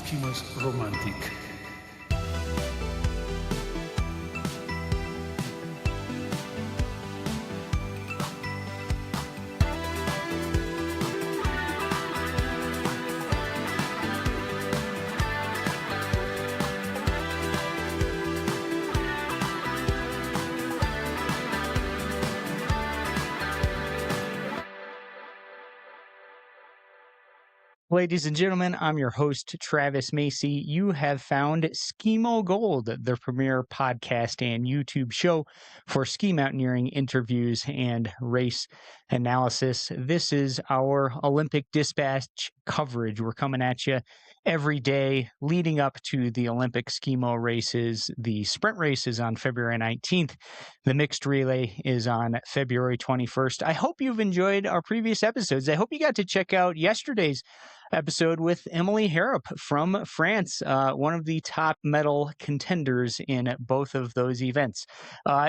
últimas romantic. Ladies and gentlemen, I'm your host, Travis Macy. You have found Skimo Gold, the premier podcast and YouTube show for ski mountaineering interviews and race analysis. This is our Olympic dispatch coverage. We're coming at you every day leading up to the Olympic Skimo races. The sprint race is on February 19th. The mixed relay is on February 21st. I hope you've enjoyed our previous episodes. I hope you got to check out yesterday's episode with Emily Harrop from France, one of the top medal contenders in both of those events.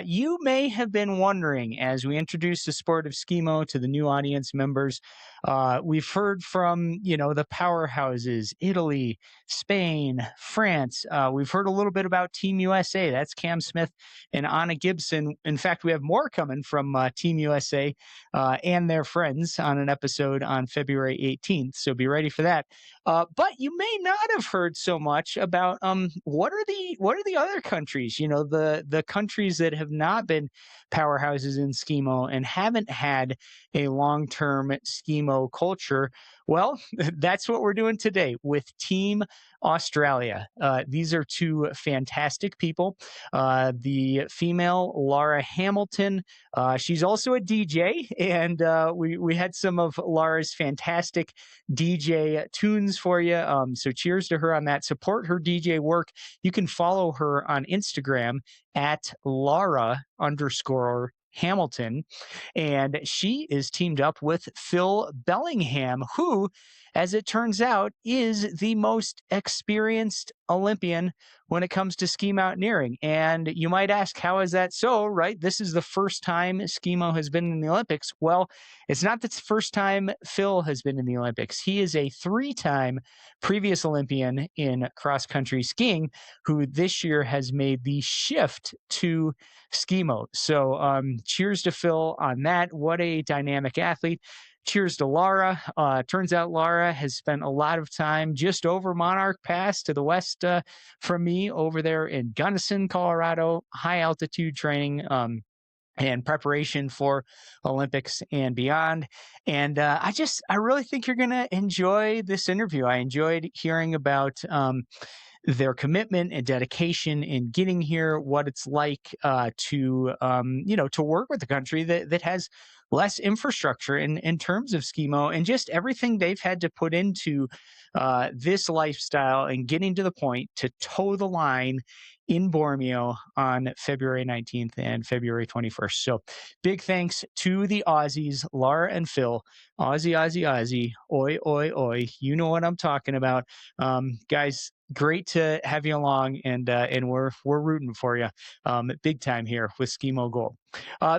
You may have been wondering, as we introduce the sport of Skimo to the new audience members, we've heard from, the powerhouses, Italy, Spain, France. We've heard a little bit about Team USA. That's Cam Smith and Anna Gibson. In fact, we have more coming from Team USA and their friends on an episode on February 18th. So be ready for that. But you may not have heard so much about what are the other countries, the countries that have not been powerhouses in Skimo and haven't had a long-term Skimo culture. Well, that's what we're doing today with Team Australia. These are two fantastic people. The female, Lara Hamilton, she's also a DJ, and we had some of Lara's fantastic DJ tunes for you. So cheers to her on that. Support her DJ work. You can follow her on Instagram at Lara_Hamilton. And she is teamed up with Phil Bellingham, who, as it turns out, is the most experienced Olympian when it comes to ski mountaineering. And you might ask, how is that so, right? This is the first time Skimo has been in the Olympics. Well, it's not the first time Phil has been in the Olympics. He is a 3-time previous Olympian in cross-country skiing who this year has made the shift to Skimo. So cheers to Phil on that. What a dynamic athlete. Cheers to Lara. Turns out Lara has spent a lot of time just over Monarch Pass to the west from me over there in Gunnison, Colorado, high altitude training and preparation for Olympics and beyond. And I really think you're going to enjoy this interview. I enjoyed hearing about their commitment and dedication in getting here, what it's like to work with a country that has less infrastructure in terms of Skimo, and just everything they've had to put into this lifestyle and getting to the point to toe the line in Bormio on February 19th and February 21st. So big thanks to the Aussies, Lara and Phil. Aussie, Aussie, Aussie, oi, oi, oi. You know what I'm talking about. Guys, great to have you along, and we're rooting for you big time here with Skimo Gold.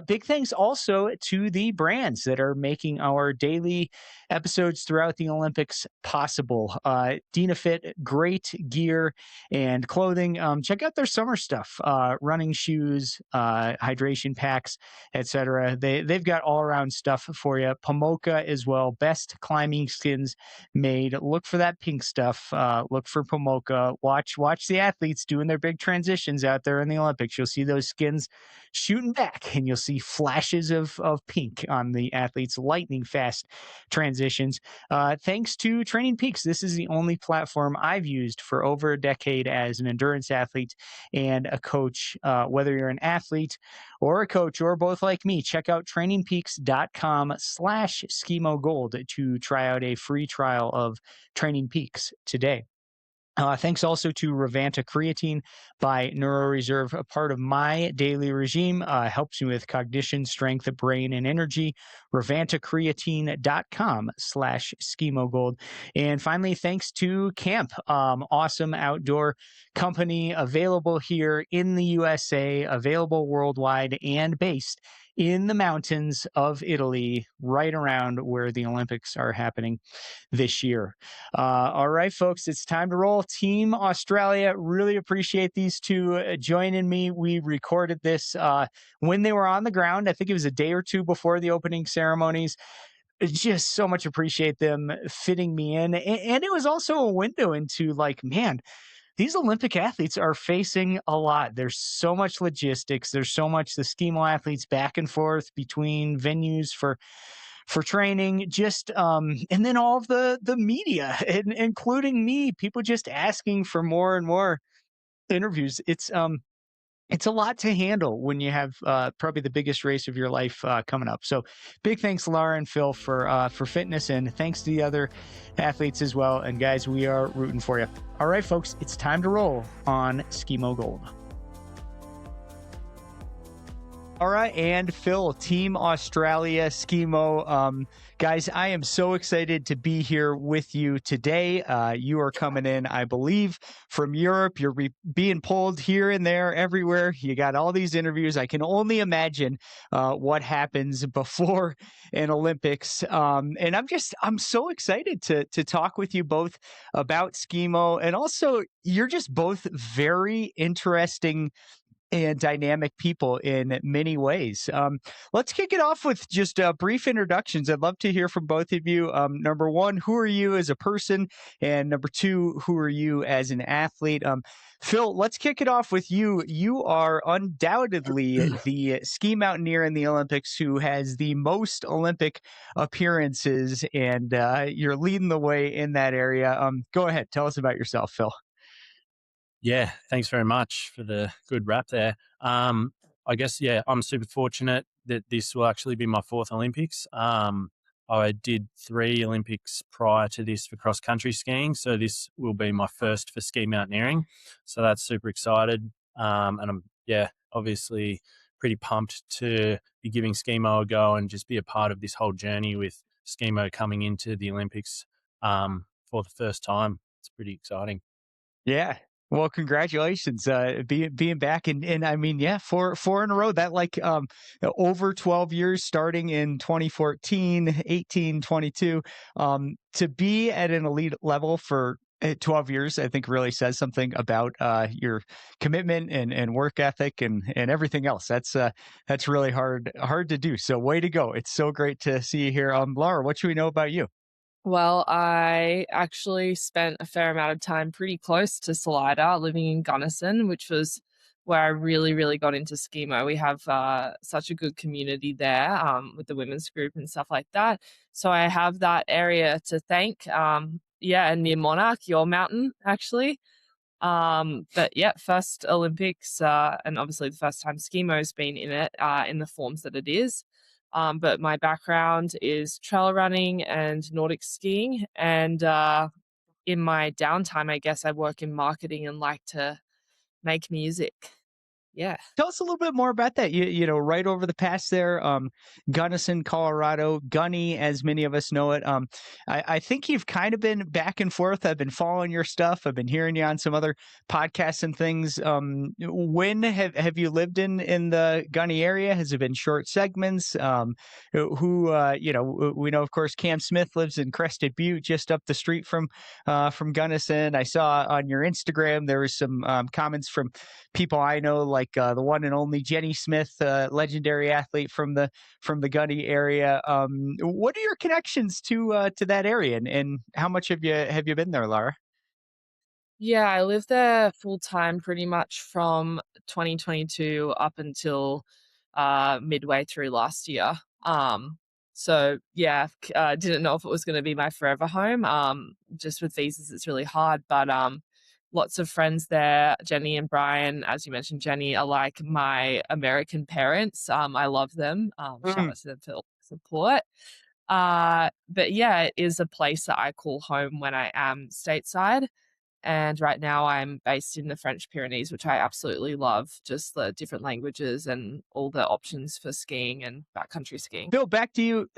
Big thanks also to the brands that are making our daily episodes throughout the Olympics possible. DynaFit, great gear and clothing. Check out their summer stuff, running shoes, hydration packs, etc. They've got all around stuff for you. Pomoka as well, best climbing skins made. Look for that pink stuff. Look for Pomoka. Watch the athletes doing their big transitions out there in the Olympics. You'll see those skins shooting back, and you'll see flashes of pink on the athletes' lightning fast transitions. Thanks to Training Peaks. This is the only platform I've used for over a decade as an endurance athlete and a coach. Whether you're an athlete or a coach or both like me, check out trainingpeaks.com/SkimoGold to try out a free trial of Training Peaks today. Thanks also to Revanta Creatine by NeuroReserve, a part of my daily regime. Helps me with cognition, strength, brain, and energy. RevantaCreatine.com/SkimoGold. And finally, thanks to Camp, awesome outdoor company available here in the USA, available worldwide, and based in the mountains of Italy, right around where the Olympics are happening this year. All right, folks, it's time to roll. Team Australia, really appreciate these two joining me. We recorded this when they were on the ground. I think it was a day or two before the opening ceremonies. Just so much appreciate them fitting me in. And it was also a window into like, man, these Olympic athletes are facing a lot. There's so much logistics. There's so much the Skimo athletes back and forth between venues for training. Just and then all of the media, including me, people just asking for more and more interviews. It's a lot to handle when you have probably the biggest race of your life coming up. So, big thanks, Lara and Phil, for fitting us in. Thanks to the other athletes as well. And guys, we are rooting for you. All right, folks, it's time to roll on Skimo Gold. All right, and Phil, Team Australia, Skimo. Guys, I am so excited to be here with you today. You are coming in, I believe, from Europe. You're being pulled here and there, everywhere. You got all these interviews. I can only imagine what happens before an Olympics. And I'm so excited to talk with you both about Skimo. And also, you're just both very interesting and dynamic people in many ways. Let's kick it off with just brief introductions. I'd love to hear from both of you. Number one, who are you as a person? And number two, who are you as an athlete? Phil, let's kick it off with you. You are undoubtedly the ski mountaineer in the Olympics who has the most Olympic appearances, and you're leading the way in that area. Go ahead, tell us about yourself, Phil. Yeah, thanks very much for the good wrap there. I guess, yeah, I'm super fortunate that this will actually be my fourth Olympics. I did 3 Olympics prior to this for cross country skiing, so this will be my first for ski mountaineering. So that's super excited, and I'm obviously pretty pumped to be giving Skimo a go and just be a part of this whole journey with Skimo coming into the Olympics for the first time. It's pretty exciting. Yeah. Well, congratulations, being back and I mean, yeah, four in a row. That like over 12 years, starting in 2014, 18, 22, to be at an elite level for 12 years, I think really says something about your commitment and work ethic and everything else. That's really hard to do. So way to go! It's so great to see you here. Lara, what should we know about you? Well, I actually spent a fair amount of time pretty close to Salida, living in Gunnison, which was where I really, really got into Skimo. We have such a good community there with the women's group and stuff like that. So I have that area to thank. Yeah, and near Monarch, your mountain, actually. But yeah, first Olympics, and obviously the first time Skimo's been in it in the forms that it is. But my background is trail running and Nordic skiing. And in my downtime, I guess I work in marketing and like to make music. Yeah. Tell us a little bit more about that. You know, right over the pass there, Gunnison, Colorado, Gunny, as many of us know it. I think you've kind of been back and forth. I've been following your stuff. I've been hearing you on some other podcasts and things. When have you lived in the Gunny area? Has it been short segments? You know, we know of course Cam Smith lives in Crested Butte, just up the street from Gunnison. I saw on your Instagram there was some comments from people I know, like the one and only Jenny Smith, legendary athlete from the Gunny area. What are your connections to that area, and how much have you been there, Lara? Yeah, I lived there full time pretty much from 2022 up until midway through last year. So yeah, didn't know if it was going to be my forever home. Just with visas, it's really hard, but lots of friends there. Jenny and Brian, as you mentioned, Jenny are like my American parents. I love them. Shout Mm. out to them for support. But yeah, it is a place that I call home when I am stateside. And right now I'm based in the French Pyrenees, which I absolutely love, just the different languages and all the options for skiing and backcountry skiing. Bill, back to you.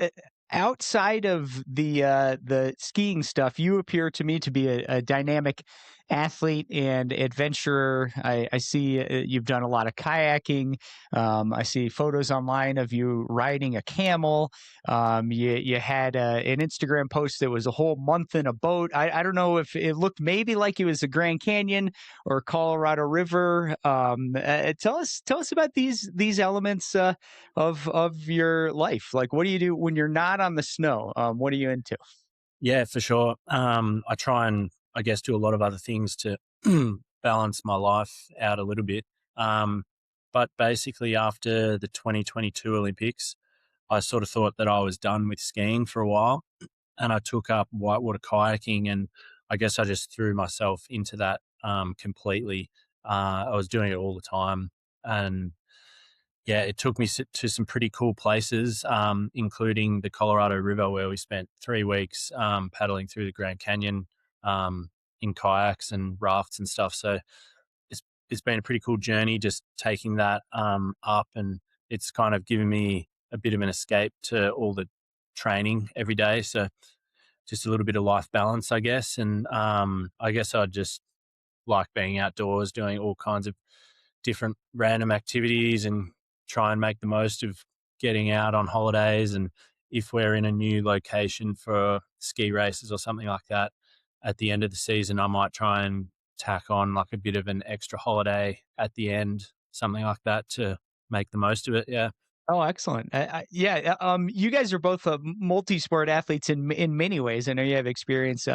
Outside of the skiing stuff, you appear to me to be a dynamic athlete and adventurer. I see you've done a lot of kayaking. I see photos online of you riding a camel. You had an Instagram post that was a whole month in a boat. I don't know if it looked maybe like it was the Grand Canyon or Colorado River. Tell us about these elements of your life. Like, what do you do when you're not on the snow? What are you into? Yeah, for sure. I try and, I guess, do a lot of other things to balance my life out a little bit. But basically, after the 2022 Olympics, I sort of thought that I was done with skiing for a while, and I took up whitewater kayaking, and I guess I just threw myself into that completely. I was doing it all the time, and yeah, it took me to some pretty cool places, including the Colorado River, where we spent 3 weeks paddling through the Grand Canyon in kayaks and rafts and stuff. So it's it's been a pretty cool journey, just taking that up, and it's kind of given me a bit of an escape to all the training every day. So just a little bit of life balance, I guess. And I guess I just like being outdoors, doing all kinds of different random activities and try and make the most of getting out on holidays. And if we're in a new location for ski races or something like that, at the end of the season, I might try and tack on like a bit of an extra holiday at the end, something like that to make the most of it. Yeah. Oh, excellent. Yeah, you guys are both multi-sport athletes in many ways. I know you have experience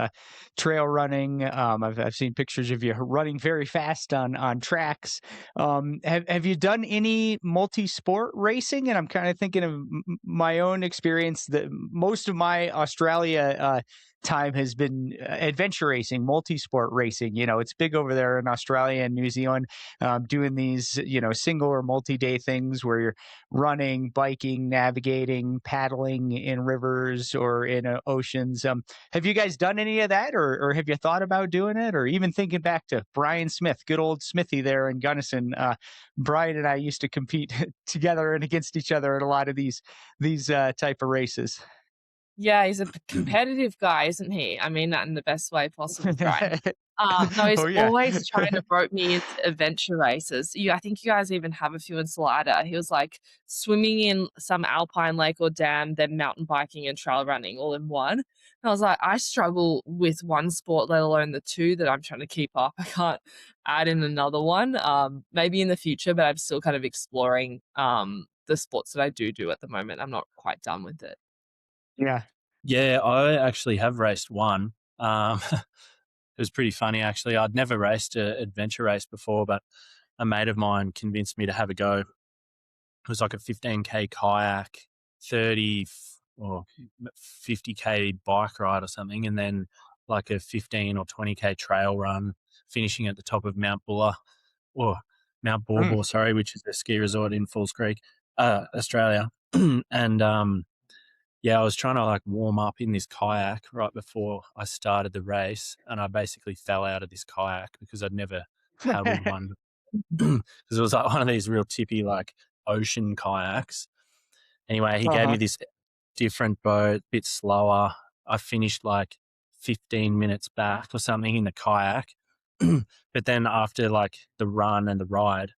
trail running. I've seen pictures of you running very fast on tracks. Have you done any multi-sport racing? And I'm kind of thinking of my own experience. That most of my Australia time has been adventure racing, multi-sport racing. You know, it's big over there in Australia and New Zealand, doing these single or multi-day things where you're running, biking, navigating, paddling in rivers or in oceans. Have you guys done any of that, or have you thought about doing it, or even thinking back to Brian Smith, good old Smithy there in Gunnison? Brian and I used to compete together and against each other at a lot of these type of races. Yeah, he's a competitive guy, isn't he? I mean that in the best way possible, Brian. No, he's Oh yeah. always trying to rope me into adventure races. I think you guys even have a few in Salida. He was like swimming in some alpine lake or dam, then mountain biking and trail running all in one. And I was like, I struggle with one sport, let alone the two that I'm trying to keep up. I can't add in another one. Maybe in the future, but I'm still kind of exploring the sports that I do at the moment. I'm not quite done with it. Yeah. Yeah, I actually have raced one. It was pretty funny, actually. I'd never raced an adventure race before, but a mate of mine convinced me to have a go. It was like a 15K kayak, 30 or 50K bike ride or something, and then like a 15 or 20K trail run, finishing at the top of Mount Buller, or Mount Mm. Borbor, sorry, which is a ski resort in Falls Creek, Australia. And yeah, I was trying to like warm up in this kayak right before I started the race, and I basically fell out of this kayak because I'd never paddled one. Because it was like one of these real tippy like ocean kayaks. Anyway, he gave me Uh-huh. this different boat, bit slower. I finished like 15 minutes back or something in the kayak. But then after like the run and the ride,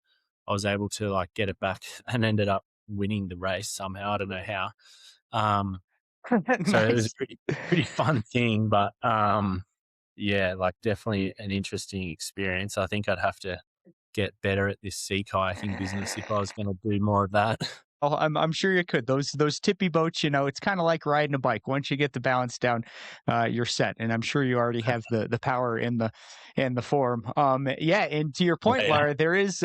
I was able to like get it back and ended up winning the race somehow. I don't know how. Um, so it was a Nice. pretty fun thing, but yeah, like definitely an interesting experience. I think I'd have to get better at this sea kayaking business if I was going to do more of that. Oh, I'm sure you could. Those tippy boats, it's kind of like riding a bike. Once you get the balance down, you're set. And I'm sure you already have the power in the form. Yeah, and to your point, Yeah. Lara, there is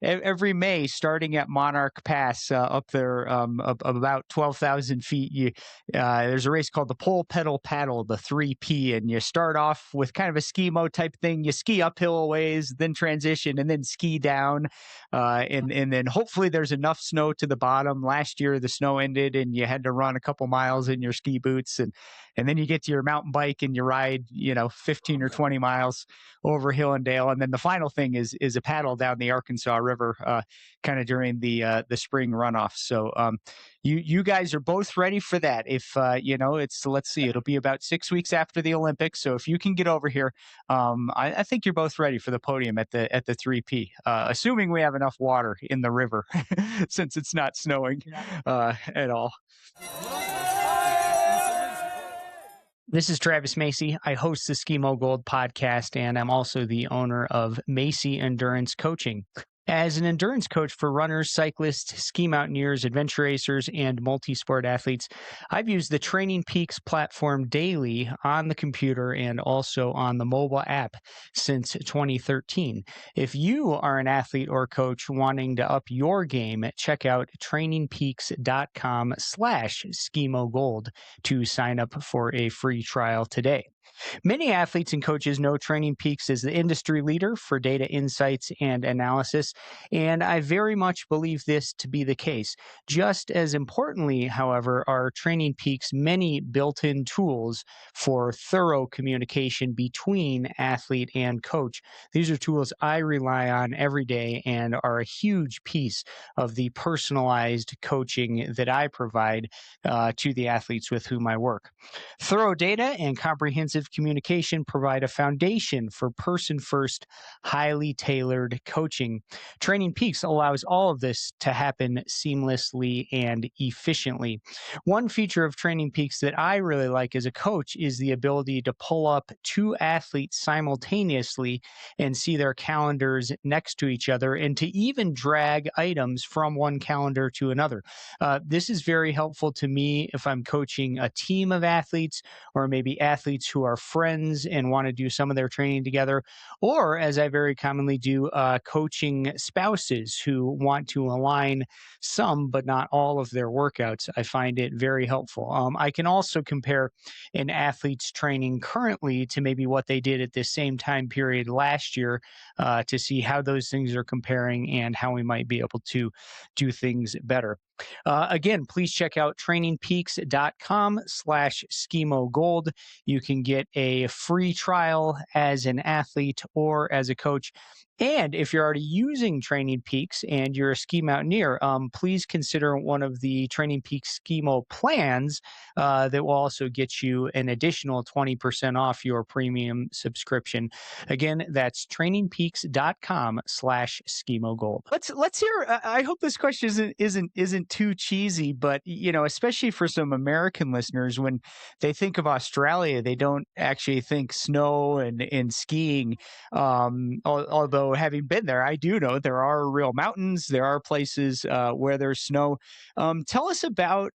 every May starting at Monarch Pass up there, about 12,000 feet. There's a race called the Pole Pedal Paddle, the 3P, and you start off with kind of a skimo type thing. You ski uphill a ways, then transition, and then ski down, and then hopefully there's enough snow to the bottom. Last year the snow ended and you had to run a couple miles in your ski boots, and then you get to your mountain bike and you ride 15 or 20 miles over hill and dale, and then the final thing is a paddle down the Arkansas River, kind of during the spring runoff. So you guys are both ready for that. If let's see, it'll be about 6 weeks after the Olympics. So if you can get over here, I think you're both ready for the podium at the 3P, assuming we have enough water in the river, since it's not snowing at all. This is Travis Macy. I host the Skimo Gold podcast, and I'm also the owner of Macy Endurance Coaching. As an endurance coach for runners, cyclists, ski mountaineers, adventure racers, and multi-sport athletes, I've used the Training Peaks platform daily on the computer and also on the mobile app since 2013. If you are an athlete or coach wanting to up your game, check out trainingpeaks.com/Skimo Gold to sign up for a free trial today. Many athletes and coaches know Training Peaks is the industry leader for data insights and analysis, and I very much believe this to be the case. Just as importantly, however, are Training Peaks' many built-in tools for thorough communication between athlete and coach. These are tools I rely on every day and are a huge piece of the personalized coaching that I provide to the athletes with whom I work. Thorough data and comprehensive communication provide a foundation for person-first, highly tailored coaching. Training Peaks allows all of this to happen seamlessly and efficiently. One feature of Training Peaks that I really like as a coach is the ability to pull up two athletes simultaneously and see their calendars next to each other, and to even drag items from one calendar to another. This is very helpful to me if I'm coaching a team of athletes, or maybe athletes who are friends and want to do some of their training together, or as I very commonly do, coaching spouses who want to align some but not all of their workouts. I find it very helpful. I can also compare an athlete's training currently to maybe what they did at the same time period last year, to see how those things are comparing and how we might be able to do things better. Again, please check out trainingpeaks.com/Skimo Gold. You can get a free trial as an athlete or as a coach. And if you're already using Training Peaks and you're a ski mountaineer, please consider one of the Training Peaks Skimo plans that will also get you an additional 20% off your premium subscription. Again, that's trainingpeaks.com/Skimo Gold. Let's hear. I hope this question isn't too cheesy, but especially for some American listeners, when they think of Australia, they don't actually think snow and skiing. Although having been there, I do know there are real mountains. There are places where there's snow. Tell us about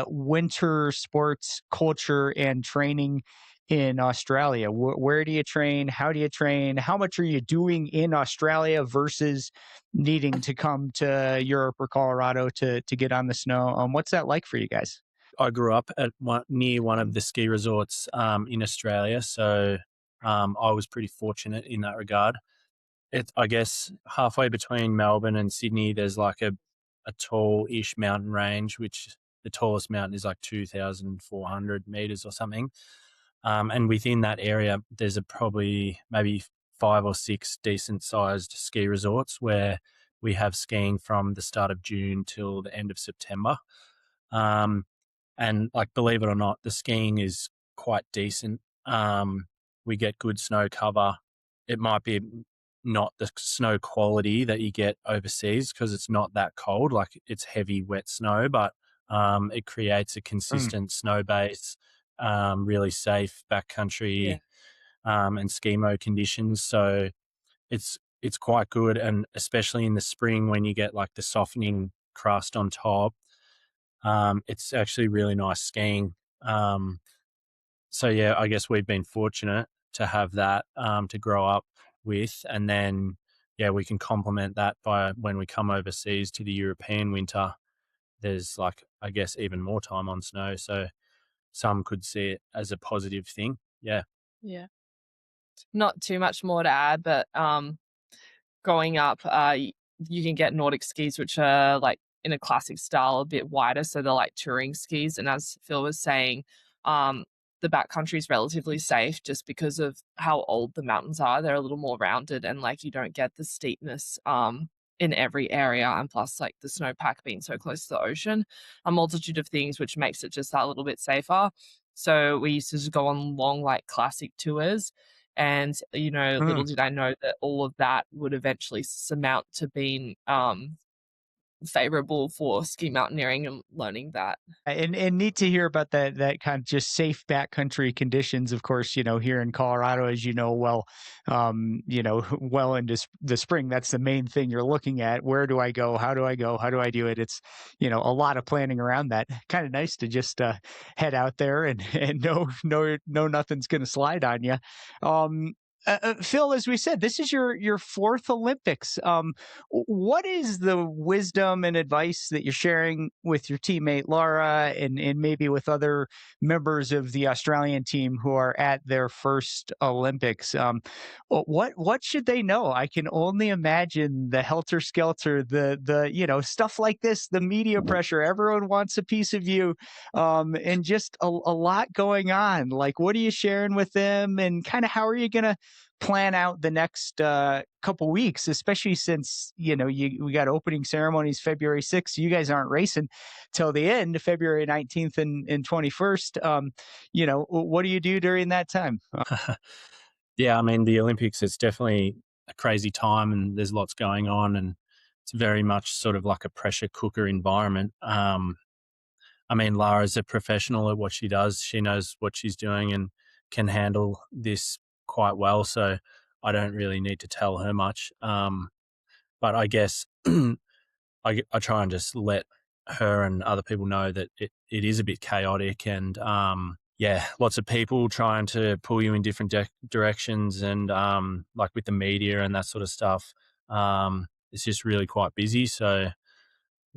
winter sports culture and training in Australia. Where do you train? How do you train? How much are you doing in Australia versus needing to come to Europe or Colorado to get on the snow? What's that like for you guys? I grew up at near one of the ski resorts in Australia, so I was pretty fortunate in that regard. I guess halfway between Melbourne and Sydney, there's like a tall-ish mountain range, which the tallest mountain is like 2,400 meters or something. And within that area, there's probably maybe 5 or 6 decent-sized ski resorts where we have skiing from the start of June till the end of September. And like, believe it or not, the skiing is quite decent. We get good snow cover. It might be not the snow quality that you get overseas because it's not that cold. Like, it's heavy, wet snow, but it creates a consistent snow base, really safe backcountry and skimo conditions. So it's quite good, and especially in the spring when you get like the softening crust on top. It's actually really nice skiing. So yeah, I guess we've been fortunate to have that to grow up with, and then we can complement that by when we come overseas to the European winter. There's like, I guess, even more time on snow, so some could see it as a positive thing. Yeah. Not too much more to add, but growing up, you can get Nordic skis, which are like in a classic style, a bit wider, so they're like touring skis. And as Phil was saying, the backcountry is relatively safe just because of how old the mountains are. They're a little more rounded, and like you don't get the steepness in every area, and plus like the snowpack being so close to the ocean, a multitude of things which makes it just that little bit safer. So we used to just go on long like classic tours, and little Mm. did I know that all of that would eventually surmount to being favorable for ski mountaineering and learning that. And neat to hear about that kind of just safe backcountry conditions. Of course, here in Colorado, as well into the spring, that's the main thing you're looking at. Where do I go? How do I go? How do I do it? It's a lot of planning around that. Kind of nice to just head out there and and know nothing's going to slide on you. Um, Phil, as we said, this is your fourth Olympics. What is the wisdom and advice that you're sharing with your teammate Lara and maybe with other members of the Australian team who are at their first Olympics? What should they know? I can only imagine the helter skelter, the stuff like this, the media pressure. Everyone wants a piece of you, and just a lot going on. Like, what are you sharing with them, and kind of how are you gonna plan out the next couple weeks, especially since we got opening ceremonies February 6th. You guys aren't racing till the end, February 19th and 21st. What do you do during that time? Yeah, I mean, the Olympics, it's definitely a crazy time and there's lots going on, and it's very much sort of like a pressure cooker environment. I mean, Lara's a professional at what she does. She knows what she's doing and can handle this quite well. So I don't really need to tell her much. But I guess I try and just let her and other people know that it is a bit chaotic, and yeah, lots of people trying to pull you in different directions, and like with the media and that sort of stuff. It's just really quite busy. So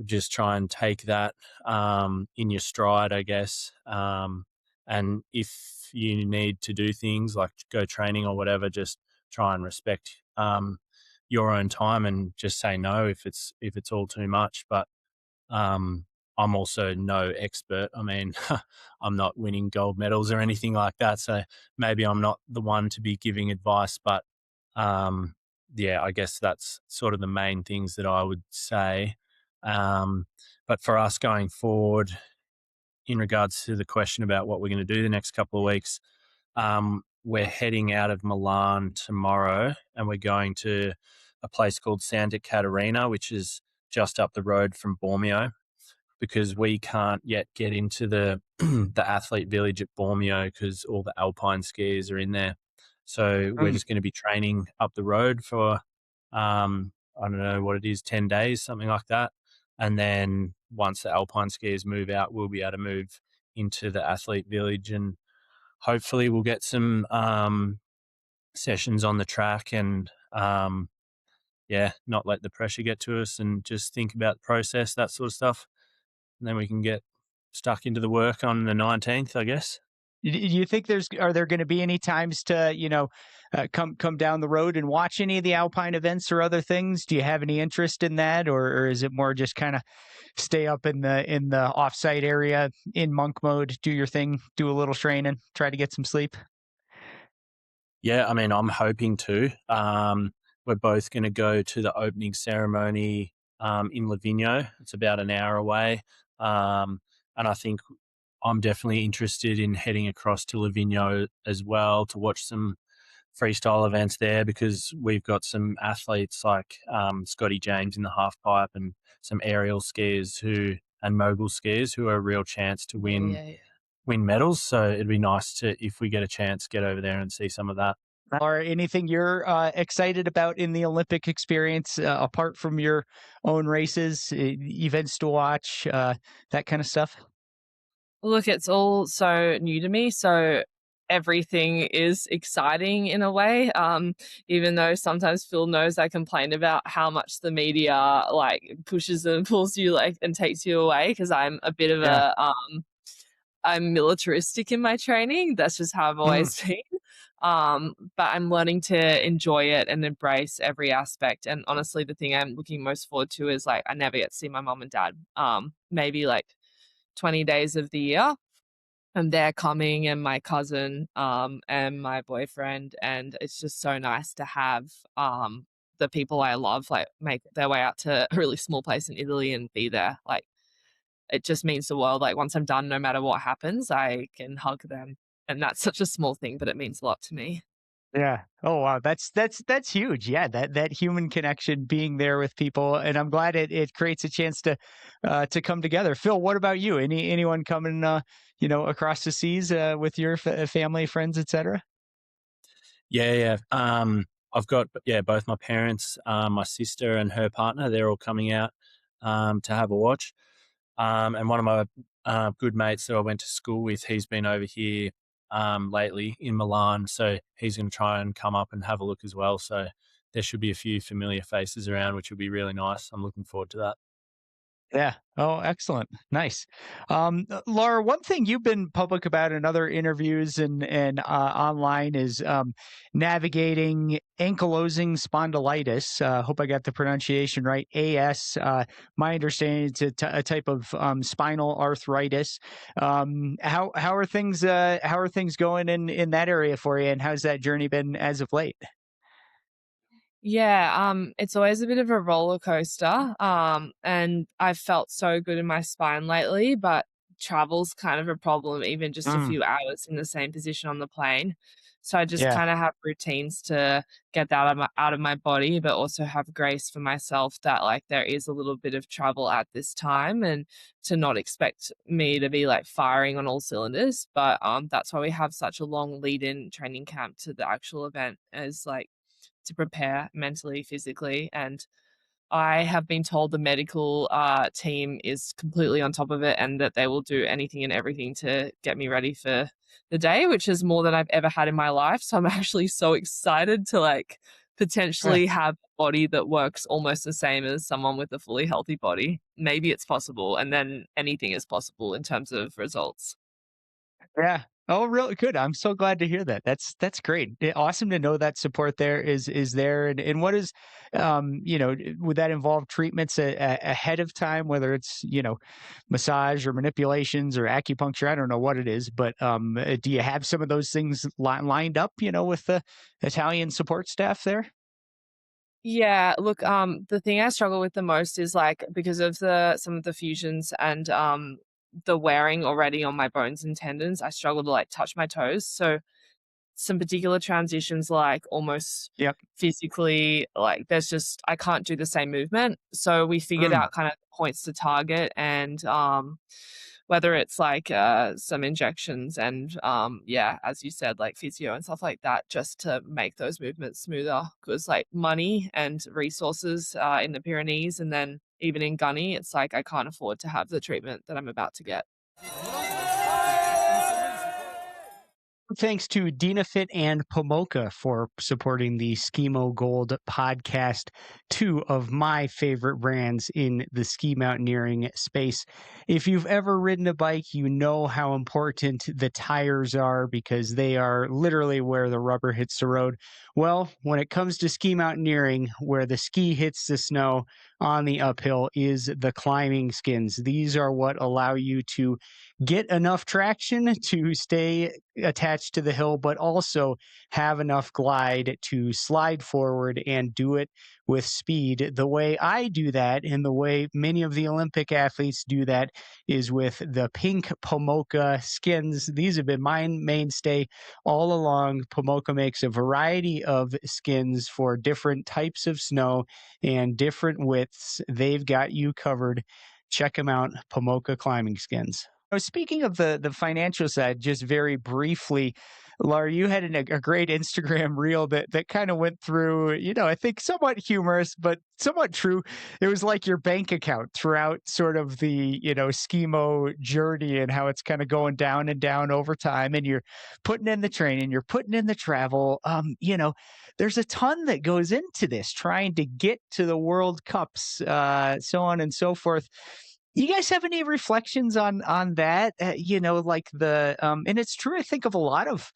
just try and take that in your stride, I guess. And if you need to do things like go training or whatever, just try and respect your own time and just say no if it's all too much. But I'm also no expert. I mean, I'm not winning gold medals or anything like that, so maybe I'm not the one to be giving advice. But um, yeah, I guess that's sort of the main things that I would say. But for us going forward, in regards to the question about what we're going to do the next couple of weeks, we're heading out of Milan tomorrow, and we're going to a place called Santa Caterina, which is just up the road from Bormio, because we can't yet get into the the athlete village at Bormio because all the alpine skiers are in there. So we're Mm. just going to be training up the road for I don't know what it is, 10 days, something like that. And then once the alpine skiers move out, we'll be able to move into the athlete village, and hopefully we'll get some sessions on the track, and yeah, not let the pressure get to us and just think about the process, that sort of stuff. And then we can get stuck into the work on the 19th, I guess. Do you think are there going to be any times to come down the road and watch any of the alpine events or other things? Do you have any interest in that, or is it more just kind of stay up in the offsite area in monk mode, do your thing, do a little training, try to get some sleep? Yeah, I mean, I'm hoping to. We're both going to go to the opening ceremony in Livigno. It's about an hour away. And I think I'm definitely interested in heading across to Livigno as well to watch some freestyle events there, because we've got some athletes like Scotty James in the half pipe and some aerial skiers and mogul skiers who are a real chance to Yeah, win yeah, yeah. win medals. So it'd be nice to, if we get a chance, get over there and see some of that. Or anything you're excited about in the Olympic experience apart from your own races, events to watch, that kind of stuff? Look, it's all so new to me, so everything is exciting in a way. Even though sometimes Phil knows I complain about how much the media like pushes and pulls you like and takes you away, because I'm a bit of Yeah. I'm militaristic in my training. That's just how I've Mm. always been. But I'm learning to enjoy it and embrace every aspect. And honestly, the thing I'm looking most forward to is like I never get to see my mom and dad. Maybe like 20 days of the year. And they're coming, and my cousin, and my boyfriend, and it's just so nice to have the people I love like make their way out to a really small place in Italy and be there. Like it just means the world. Like once I'm done, no matter what happens, I can hug them. And that's such a small thing, but it means a lot to me. Yeah. Oh wow, that's huge. Yeah, that human connection, being there with people, and I'm glad it creates a chance to come together. Phil, what about you? Anyone coming across the seas with your family, friends, etc.? Yeah, yeah. I've got both my parents, my sister and her partner. They're all coming out to have a watch. And one of my good mates that I went to school with, he's been over here lately in Milan, so he's going to try and come up and have a look as well. So there should be a few familiar faces around, which will be really nice. I'm looking forward to that. Yeah. Oh, excellent. Nice. Laura, one thing you've been public about in other interviews and online is navigating ankylosing spondylitis. Hope I got the pronunciation right. AS. My understanding it's a type of spinal arthritis. How are things? How are things going in that area for you? And how's that journey been as of late? Yeah, it's always a bit of a roller coaster. And I've felt so good in my spine lately, but travel's kind of a problem, even just a Mm, few hours in the same position on the plane. So I just yeah. kind of have routines to get that out of my body, but also have grace for myself that like there is a little bit of travel at this time and to not expect me to be like firing on all cylinders. But that's why we have such a long lead in training camp to the actual event as like to prepare mentally, physically, and I have been told the medical team is completely on top of it and that they will do anything and everything to get me ready for the day, which is more than I've ever had in my life. So I'm actually so excited to like Yeah. potentially have a body that works almost the same as someone with a fully healthy body. Maybe it's possible, and then anything is possible in terms of results. Yeah. Oh, really good. I'm so glad to hear that. That's great. Awesome to know that support there is there. And what is, would that involve treatments ahead of time, whether it's massage or manipulations or acupuncture? I don't know what it is, but do you have some of those things lined up? With the Italian support staff there. Yeah, look, the thing I struggle with the most is like because of the some of the fusions and the wearing already on my bones and tendons, I struggle to like touch my toes. So some particular transitions like almost Yep. physically like there's just I can't do the same movement. So we figured Mm. out kind of points to target and whether it's like some injections and yeah, as you said, like physio and stuff like that, just to make those movements smoother. Because like money and resources in the Pyrenees and then even in Gunny, it's like I can't afford to have the treatment that I'm about to get. Thanks to DinaFit and Pomoka for supporting the Skimo Gold podcast, two of my favorite brands in the ski mountaineering space. If you've ever ridden a bike, you know how important the tires are because they are literally where the rubber hits the road. Well, when it comes to ski mountaineering, where the ski hits the snow on the uphill is the climbing skins. These are what allow you to get enough traction to stay attached to the hill, but also have enough glide to slide forward and do it with speed. The way I do that, and the way many of the Olympic athletes do that, is with the pink Pomoka skins. These have been my mainstay all along. Pomoka makes a variety of skins for different types of snow and different widths. They've got you covered. Check them out, Pomoka climbing skins. Speaking of the financial side, just very briefly, Lara, you had a great Instagram reel that kind of went through, I think somewhat humorous, but somewhat true. It was like your bank account throughout sort of the, Skimo journey and how it's kind of going down and down over time. And you're putting in the training, you're putting in the travel. There's a ton that goes into this, trying to get to the World Cups, so on and so forth. You guys have any reflections on that? Like and it's true, I think, of a lot of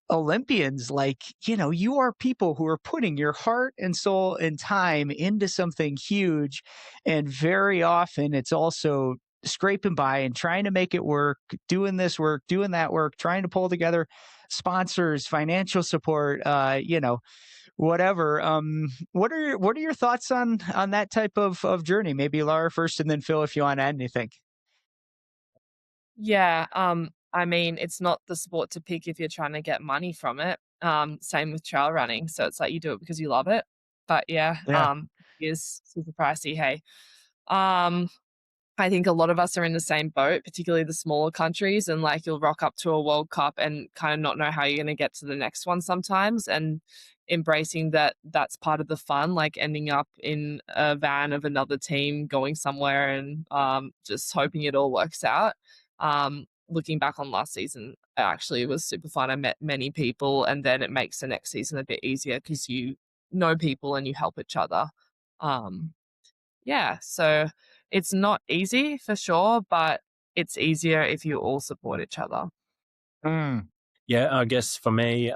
Olympians, like, you are people who are putting your heart and soul and time into something huge. And very often it's also scraping by and trying to make it work, doing this work, doing that work, trying to pull together sponsors, financial support, whatever. What are your thoughts on that type of journey? Maybe Lara first, and then Phil, if you want to add anything. Yeah, I mean, it's not the sport to pick if you're trying to get money from it. Same with trail running. So it's like you do it because you love it. But yeah, Yeah. it is super pricey. Hey, um, I think a lot of us are in the same boat, particularly the smaller countries, and like you'll rock up to a World Cup and kind of not know how you're going to get to the next one sometimes, and embracing that that's part of the fun, like ending up in a van of another team going somewhere and just hoping it all works out. Looking back on last season, actually it was super fun. I met many people, and then it makes the next season a bit easier because you know people and you help each other. Um, yeah, so it's not easy for sure, but it's easier if you all support each other. Mm. Yeah, I guess for me,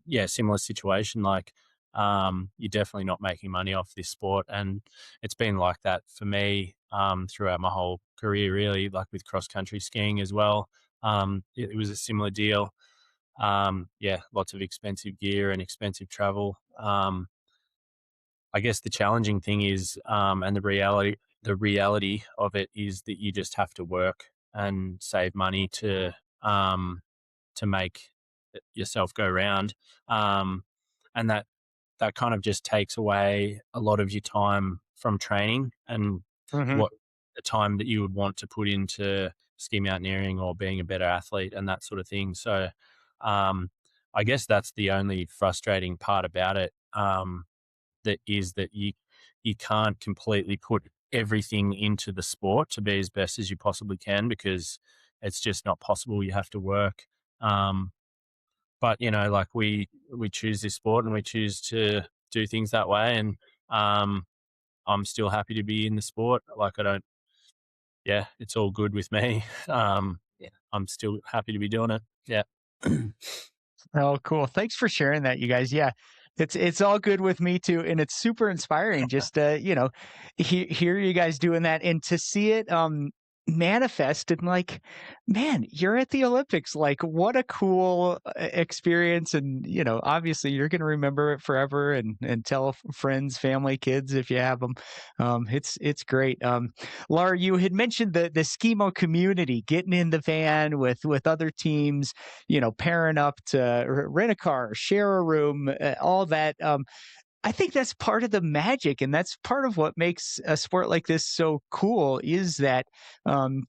yeah, similar situation. Like, you're definitely not making money off this sport, and it's been like that for me throughout my whole career, really. Like with cross country skiing as well, it was a similar deal. Yeah, lots of expensive gear and expensive travel. I guess the challenging thing is, and the reality of it is that you just have to work and save money to make yourself go round, and that kind of just takes away a lot of your time from training and Hmm. what the time that you would want to put into ski mountaineering or being a better athlete and that sort of thing. So, um, I guess that's the only frustrating part about it. That is that you can't completely put everything into the sport to be as best as you possibly can because it's just not possible. You have to work. Um, but like we choose this sport and we choose to do things that way, and um, I'm still happy to be in the sport. Like I don't, yeah, it's all good with me. Yeah, I'm still happy to be doing it. Yeah. Oh, cool. Thanks for sharing that, you guys. Yeah. It's all good with me too, and it's super inspiring just hear you guys doing that and to see it manifest and like, man, you're at the Olympics. Like what a cool experience, and obviously you're going to remember it forever and tell friends, family, kids if you have them. It's great. Laura, you had mentioned the Skimo community getting in the van with other teams, pairing up to rent a car, share a room, all that. I think that's part of the magic, and that's part of what makes a sport like this so cool is that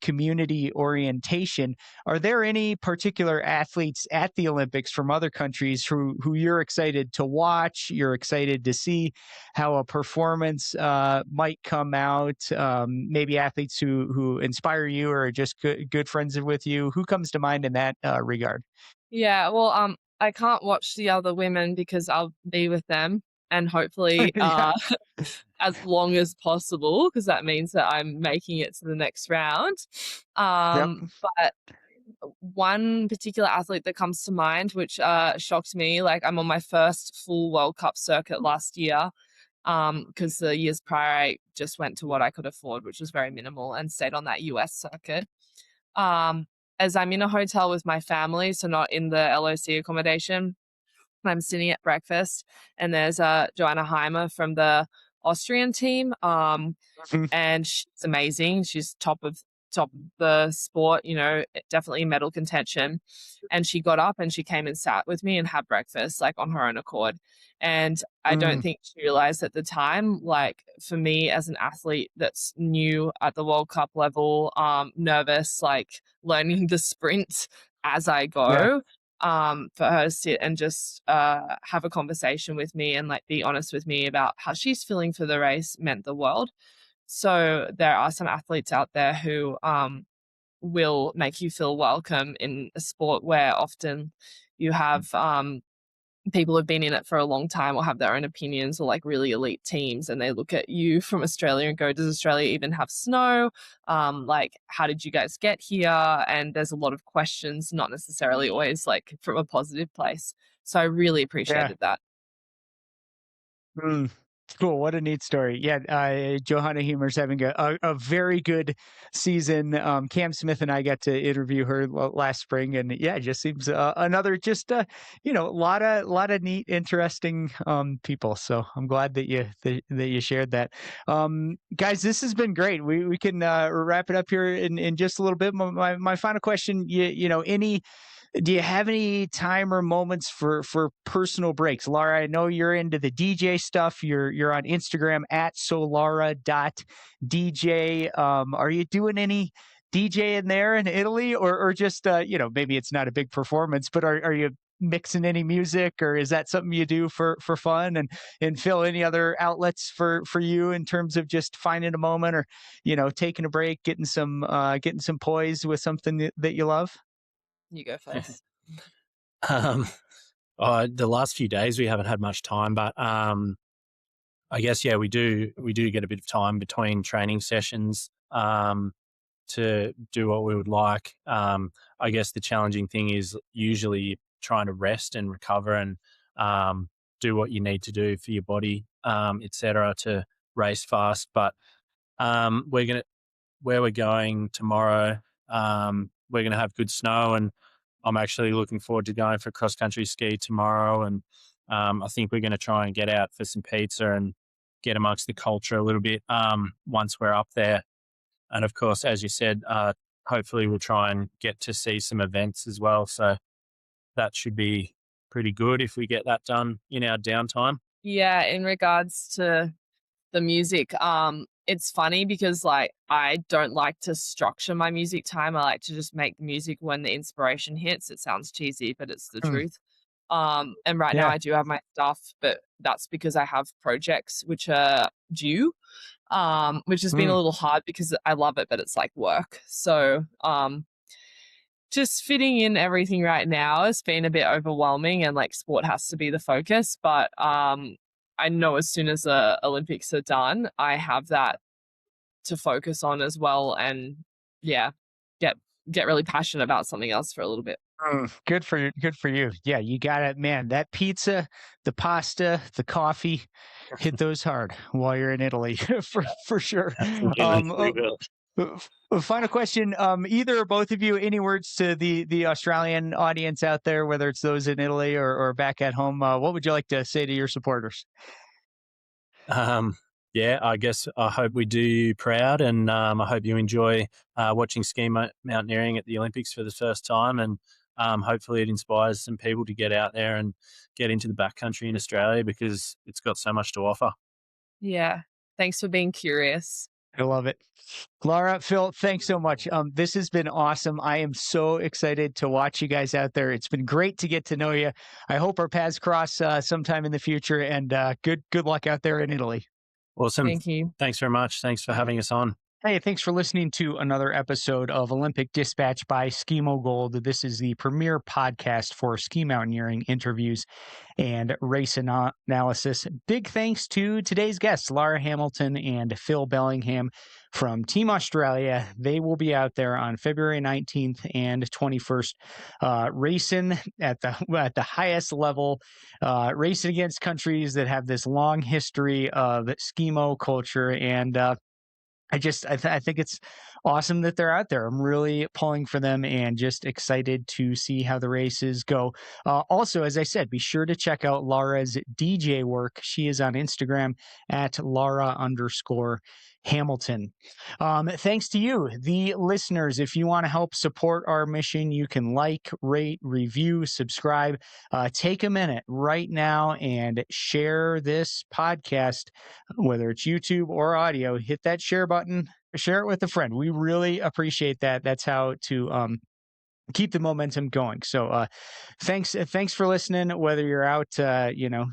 community orientation. Are there any particular athletes at the Olympics from other countries who you're excited to watch? You're excited to see how a performance might come out. Maybe athletes who inspire you or are just good friends with you. Who comes to mind in that regard? Yeah, well, I can't watch the other women because I'll be with them and hopefully Yeah. as long as possible because that means that I'm making it to the next round. Yep. But one particular athlete that comes to mind, which shocked me, like I'm on my first full World Cup circuit last year. Because the years prior I just went to what I could afford, which was very minimal, and stayed on that US circuit. Um, as I'm in a hotel with my family, so not in the LOC accommodation, I'm sitting at breakfast, and there's Joanna Heimer from the Austrian team. Mhm. And she's amazing. She's top of the sport, definitely medal contention. And she got up and she came and sat with me and had breakfast, like on her own accord. And I don't Mm, think she realized at the time, like for me as an athlete that's new at the World Cup level, nervous, like learning the sprint as I yeah. go, for her to sit and just have a conversation with me and like be honest with me about how she's feeling for the race meant the world. So there are some athletes out there who will make you feel welcome in a sport where often you have people who've been in it for a long time or have their own opinions or like really elite teams, and they look at you from Australia and go, does Australia even have snow? Like, how did you guys get here? And there's a lot of questions, not necessarily always like from a positive place. So I really Yeah. appreciated that. Mm. Cool. What a neat story. Yeah. Johanna Hemer's having a very good season. Cam Smith and I got to interview her last spring, and yeah, it just seems another just lot of neat, interesting people. So I'm glad that you shared that. Guys, this has been great. We can wrap it up here in just a little bit. My final question, do you have any time or moments for personal breaks? Lara, I know you're into the DJ stuff. You're on Instagram at solara.dj. Are you doing any DJ in there in Italy, or just maybe it's not a big performance, but are you mixing any music, or is that something you do for fun? And Phil, any other outlets for you in terms of just finding a moment, or taking a break, getting some poise with something that you love? You go first. Um, the last few days we haven't had much time, but I guess we do get a bit of time between training sessions to do what we would like. I guess the challenging thing is usually trying to rest and recover and do what you need to do for your body, etc., to race fast. But where we're going tomorrow, we're going to have good snow, and I'm actually looking forward to going for cross country ski tomorrow. And I think we're going to try and get out for some pizza and get amongst the culture a little bit once we're up there. And of course, as you said, hopefully we'll try and get to see some events as well. So that should be pretty good if we get that done in our downtime. Yeah, in regards to the music, it's funny because like I don't like to structure my music time. I like to just make music when the inspiration hits. It sounds cheesy, but it's the truth. And right now Yeah. I do have my stuff, but that's because I have projects which are due, which has been a little hard because I love it, but it's like work. So just fitting in everything right now has been a bit overwhelming, and like sport has to be the focus. But I know as soon as the Olympics are done, I have that to focus on as well, and get really passionate about something else for a little bit. Good for you. Yeah, you got it, man. That pizza, the pasta, the coffee, hit those hard while you're in Italy for sure. Final question. Either or both of you, any words to the Australian audience out there, whether it's those in Italy or back at home? What would you like to say to your supporters? I guess I hope we do you proud, and I hope you enjoy watching ski mountaineering at the Olympics for the first time, and hopefully it inspires some people to get out there and get into the backcountry in Australia, because it's got so much to offer. Yeah. Thanks for being curious. I love it. Lara, Phil, thanks so much. This has been awesome. I am so excited to watch you guys out there. It's been great to get to know you. I hope our paths cross sometime in the future, and good luck out there in Italy. Awesome. Thank you. Thanks very much. Thanks for having us on. Hey, thanks for listening to another episode of Olympic Dispatch by Skimo Gold. This is the premier podcast for ski mountaineering interviews and race analysis. Big thanks to today's guests, Lara Hamilton and Phil Bellingham from Team Australia. They will be out there on February 19th and 21st, racing at the highest level, racing against countries that have this long history of Skimo culture. And I think it's awesome that they're out there. I'm really pulling for them and just excited to see how the races go. Also, as I said, be sure to check out Lara's DJ work. She is on Instagram at Lara_Hamilton. Thanks to you, the listeners. If you want to help support our mission, you can like, rate, review, subscribe. Take a minute right now and share this podcast, whether it's YouTube or audio. Hit that share button, share it with a friend. We really appreciate that. That's how to keep the momentum going. So thanks for listening, whether you're out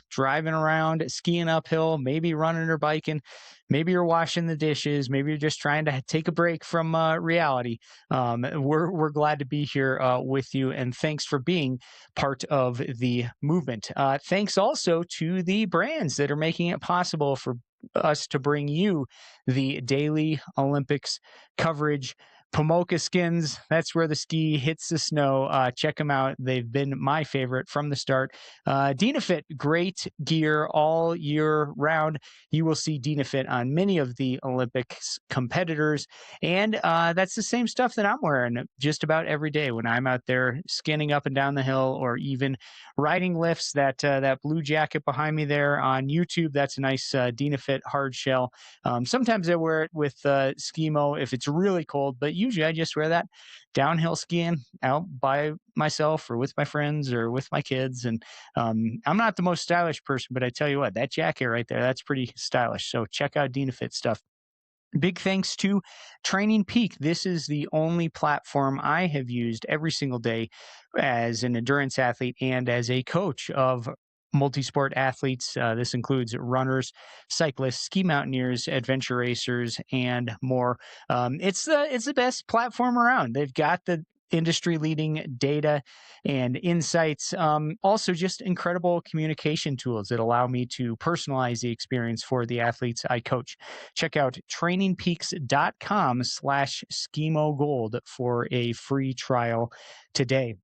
driving around, skiing uphill, maybe running or biking, maybe you're washing the dishes, maybe you're just trying to take a break from reality. We're glad to be here with you, and thanks for being part of the movement. Thanks also to the brands that are making it possible for us to bring you the daily Olympics coverage. Pomoka skins, that's where the ski hits the snow. Check them out. They've been my favorite from the start. Dynafit, great gear all year round. You will see Dynafit on many of the Olympics competitors. And that's the same stuff that I'm wearing just about every day when I'm out there skinning up and down the hill or even riding lifts. That blue jacket behind me there on YouTube, that's a nice Dynafit hard shell. Sometimes I wear it with Skimo if it's really cold, but usually I just wear that downhill skiing out by myself or with my friends or with my kids. And I'm not the most stylish person, but I tell you what, that jacket right there, that's pretty stylish. So check out Dynafit stuff. Big thanks to Training Peak. This is the only platform I have used every single day as an endurance athlete and as a coach of multi-sport athletes. This includes runners, cyclists, ski mountaineers, adventure racers, and more. It's the best platform around. They've got the industry-leading data and insights. Also, just incredible communication tools that allow me to personalize the experience for the athletes I coach. Check out trainingpeaks.com/Skimo Gold for a free trial today.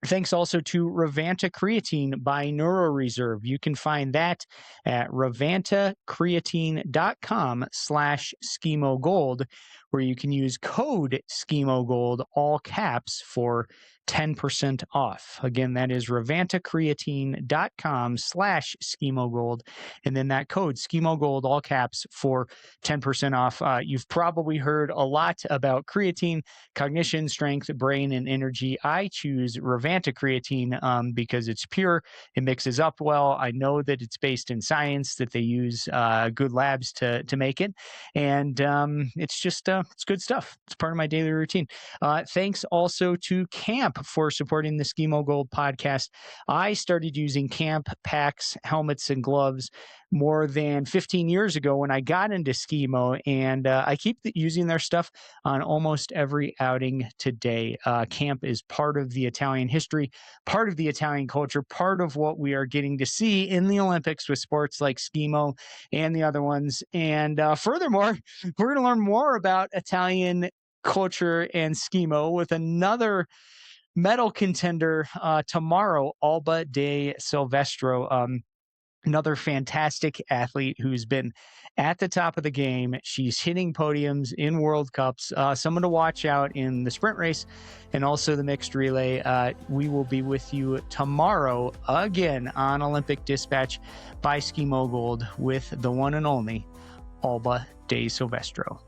Thanks also to Revanta Creatine by NeuroReserve. You can find that at revantacreatine.com/Skimo Gold, where you can use code Skimo Gold, all caps, for 10% off. Again, that is revantacreatine.com/Skimo Gold. And then that code Skimo Gold, all caps, for 10% off. You've probably heard a lot about creatine, cognition, strength, brain, and energy. I choose Revanta Creatine because it's pure. It mixes up well. I know that it's based in science, that they use good labs to make it. And it's just, it's good stuff. It's part of my daily routine. Thanks also to Camp for supporting the Skimo Gold podcast. I started using Camp packs, helmets, and gloves more than 15 years ago when I got into Skimo, and I keep using their stuff on almost every outing today. Camp is part of the Italian history, part of the Italian culture, part of what we are getting to see in the Olympics with sports like Skimo and the other ones. And furthermore, we're going to learn more about Italian culture and Skimo with another medal contender tomorrow, Alba de Silvestro. Another fantastic athlete who's been at the top of the game. She's hitting podiums in World Cups. Someone to watch out in the sprint race and also the mixed relay. We will be with you tomorrow again on Olympic Dispatch by Skimo Gold with the one and only Alba de Silvestro.